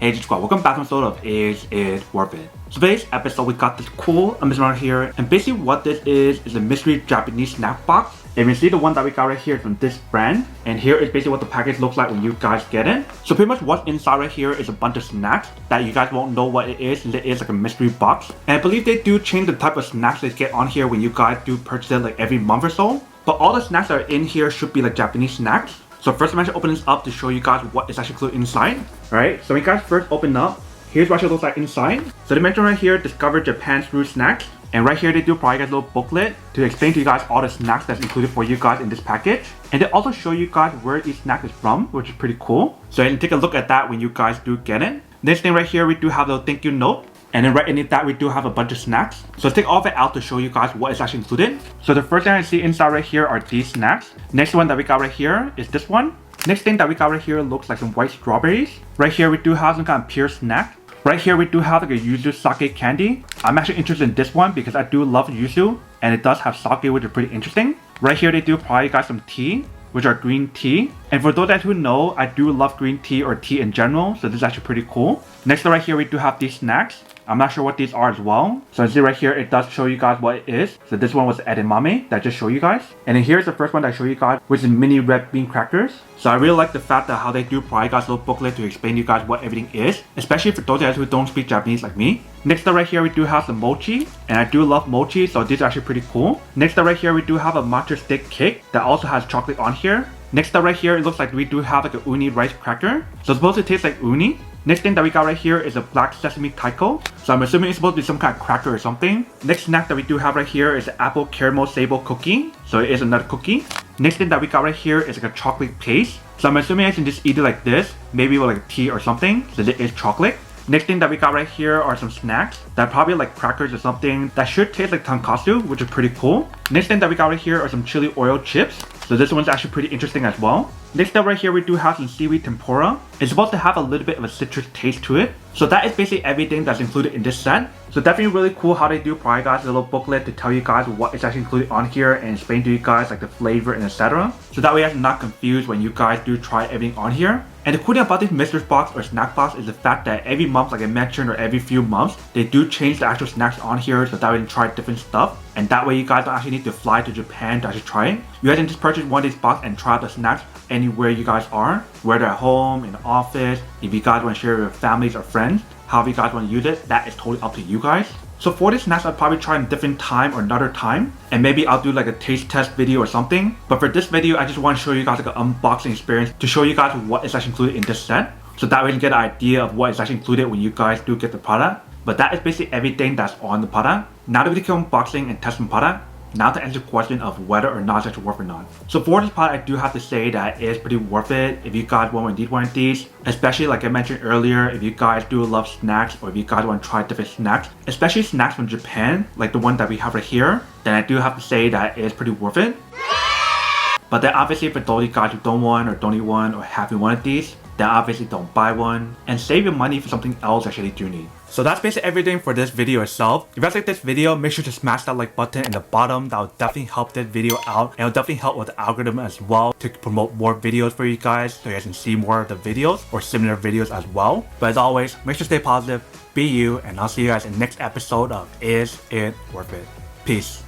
Hey squad, welcome back to episode of Is It Worth It? So today's episode we got this cool amazing right here, and basically what this is a mystery Japanese snack box. And you see the one that we got right here from this brand, and here is basically what the package looks like when you guys get it. So pretty much what's inside right here is a bunch of snacks that you guys won't know what it is. It is like a mystery box, and I believe they do change the type of snacks they get on here when you guys do purchase it like every month or so. But all the snacks that are in here should be like Japanese snacks. So first I'm going to open this up to show you guys what is actually included inside. Alright, so when you guys first open up, here's what it looks like inside. So they mention right here, discover Japan's fruit snacks. And right here they do provide you guys a little booklet to explain to you guys all the snacks that's included for you guys in this package. And they also show you guys where each snack is from, which is pretty cool. So you can take a look at that when you guys do get it. Next thing right here, we do have the thank you note. And then right underneath that, we do have a bunch of snacks. So let's take all of it out to show you guys what is actually included. So the first thing I see inside right here are these snacks. Next one that we got right here is this one. Next thing that we got right here looks like some white strawberries. Right here we do have some kind of pure snack. Right here we do have like a Yuzu sake candy. I'm actually interested in this one because I do love Yuzu and it does have sake, which is pretty interesting. Right here they do provide you guys some tea, which are green tea. And for those that who know, I do love green tea or tea in general, so this is actually pretty cool. Next right here we do have these snacks. I'm not sure what these are as well. So you see right here, it does show you guys what it is. So this one was edamame that I just show you guys. And then here's the first one that I show you guys, which is mini red bean crackers. So I really like the fact that how they do provide you guys a little booklet to explain to you guys what everything is, especially for those guys who don't speak Japanese like me. Next up right here, we do have some mochi, and I do love mochi, so this is actually pretty cool. Next up right here, we do have a matcha stick cake that also has chocolate on here. Next up right here, it looks like we do have like a uni rice cracker. So it's supposed to taste like uni. Next thing that we got right here is a black sesame taiko. So I'm assuming it's supposed to be some kind of cracker or something. Next snack that we do have right here is an apple caramel Sable cookie. So it is another cookie. Next thing that we got right here is like a chocolate paste. So I'm assuming I can just eat it like this, maybe with like tea or something. So it is chocolate. Next thing that we got right here are some snacks that are probably like crackers or something that should taste like tonkatsu, which is pretty cool. Next thing that we got right here are some chili oil chips. So this one's actually pretty interesting as well. Next up right here we do have some seaweed tempura. It's supposed to have a little bit of a citrus taste to it. So that is basically everything that's included in this set. So definitely really cool how they do provide guys a little booklet to tell you guys what is actually included on here and explain to you guys like the flavor and etc. So that way you're not confused when you guys do try everything on here. And the cool thing about this mystery box or snack box is the fact that every month, like I mentioned, or every few months, they do change the actual snacks on here so that way you can try different stuff. And that way you guys don't actually need to fly to Japan to actually try it. You guys can just purchase one of these boxes and try out the snacks anywhere you guys are, whether at home, in the office, if you guys want to share with your families or friends, however you guys want to use it, that is totally up to you guys. So for these snacks, I'll probably try in a different time or another time, and maybe I'll do like a taste test video or something. But for this video, I just want to show you guys like an unboxing experience to show you guys what is actually included in this set. So that way you can get an idea of what is actually included when you guys do get the product. But that is basically everything that's on the product. Now that we can unboxing and testing product, now to answer the question of whether or not it's actually worth it or not. So for this product, I do have to say that it is pretty worth it if you guys want to need one of these. Especially like I mentioned earlier, if you guys do love snacks or if you guys want to try different snacks, especially snacks from Japan, like the one that we have right here, then I do have to say that it is pretty worth it. But then obviously for those of you guys who don't want or don't need one or have one of these, then obviously don't buy one and save your money for something else that you actually do need. So that's basically everything for this video itself. If you guys like this video, make sure to smash that like button in the bottom. That will definitely help this video out, and it'll definitely help with the algorithm as well to promote more videos for you guys so you guys can see more of the videos or similar videos as well. But as always, make sure to stay positive, be you, and I'll see you guys in the next episode of Is It Worth It? Peace.